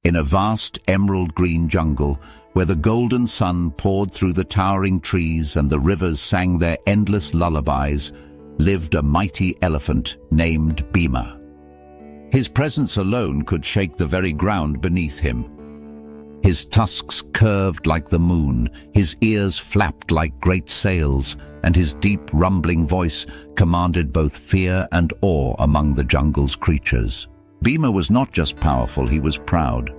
In a vast emerald-green jungle, where the golden sun poured through the towering trees and the rivers sang their endless lullabies, lived a mighty elephant named Bhima. His presence alone could shake the very ground beneath him. His tusks curved like the moon, his ears flapped like great sails, and his deep rumbling voice commanded both fear and awe among the jungle's creatures. Bhima was not just powerful, he was proud.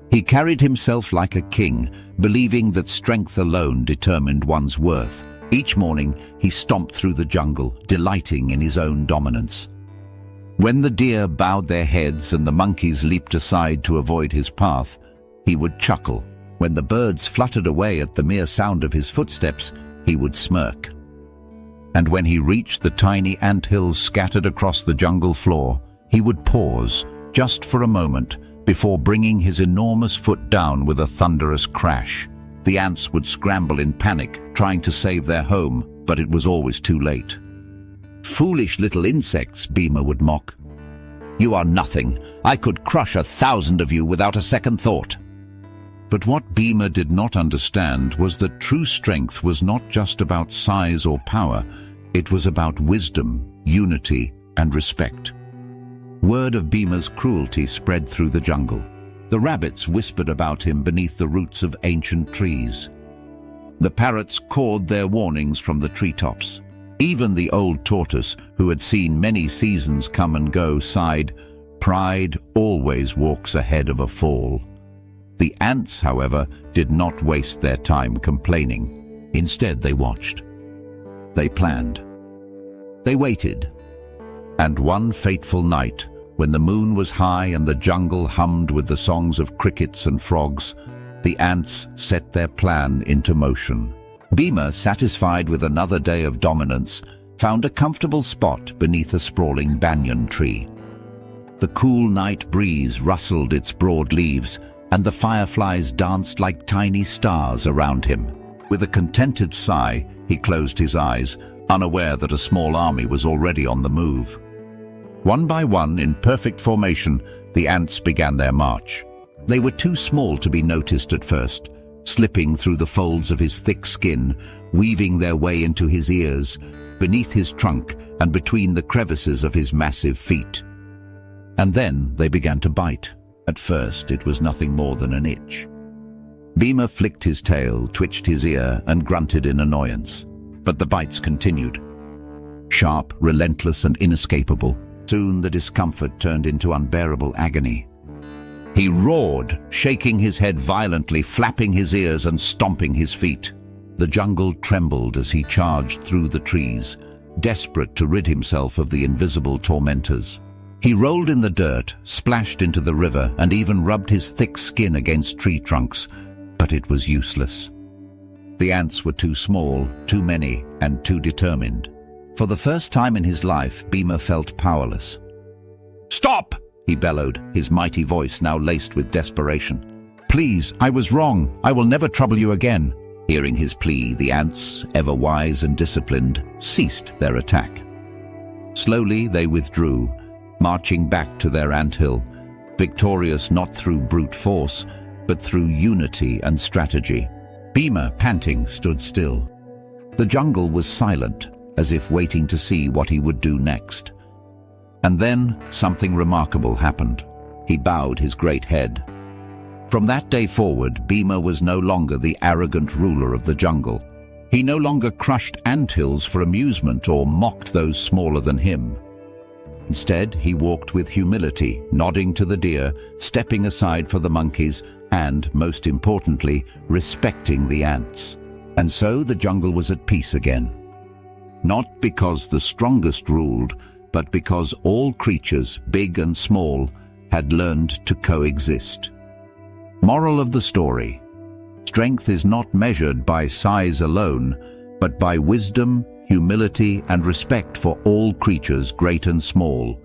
He carried himself like a king, believing that strength alone determined one's worth. Each morning, he stomped through the jungle, delighting in his own dominance. When the deer bowed their heads and the monkeys leaped aside to avoid his path, he would chuckle. When the birds fluttered away at the mere sound of his footsteps, he would smirk. And when he reached the tiny anthills scattered across the jungle floor, he would pause, just for a moment, before bringing his enormous foot down with a thunderous crash. The ants would scramble in panic, trying to save their home, but it was always too late. "Foolish little insects," Bhima would mock. "You are nothing. I could crush 1,000 of you without a second thought." But what Bhima did not understand was that true strength was not just about size or power, it was about wisdom, unity, and respect. Word of Bhima's cruelty spread through the jungle. The rabbits whispered about him beneath the roots of ancient trees. The parrots cawed their warnings from the treetops. Even the old tortoise, who had seen many seasons come and go, sighed, "Pride always walks ahead of a fall." The ants, however, did not waste their time complaining. Instead, they watched. They planned. They waited. And one fateful night, when the moon was high and the jungle hummed with the songs of crickets and frogs, the ants set their plan into motion. Bhima, satisfied with another day of dominance, found a comfortable spot beneath a sprawling banyan tree. The cool night breeze rustled its broad leaves, and the fireflies danced like tiny stars around him. With a contented sigh, he closed his eyes, unaware that a small army was already on the move. One by one, in perfect formation, the ants began their march. They were too small to be noticed at first, slipping through the folds of his thick skin, weaving their way into his ears, beneath his trunk, and between the crevices of his massive feet. And then they began to bite. At first, it was nothing more than an itch. Bhima flicked his tail, twitched his ear, and grunted in annoyance. But the bites continued. Sharp, relentless, and inescapable. Soon the discomfort turned into unbearable agony. He roared, shaking his head violently, flapping his ears and stomping his feet. The jungle trembled as he charged through the trees, desperate to rid himself of the invisible tormentors. He rolled in the dirt, splashed into the river, and even rubbed his thick skin against tree trunks, but it was useless. The ants were too small, too many, and too determined. For the first time in his life, Bhima felt powerless. "Stop!" he bellowed, his mighty voice now laced with desperation. "Please, I was wrong. I will never trouble you again." Hearing his plea, the ants, ever wise and disciplined, ceased their attack. Slowly they withdrew, marching back to their anthill, victorious not through brute force, but through unity and strategy. Bhima, panting, stood still. The jungle was silent, as if waiting to see what he would do next. And then something remarkable happened. He bowed his great head. From that day forward, Bhima was no longer the arrogant ruler of the jungle. He no longer crushed anthills for amusement or mocked those smaller than him. Instead, he walked with humility, nodding to the deer, stepping aside for the monkeys, and, most importantly, respecting the ants. And so the jungle was at peace again. Not because the strongest ruled, but because all creatures, big and small, had learned to coexist. Moral of the story: strength is not measured by size alone, but by wisdom, humility, and respect for all creatures, great and small.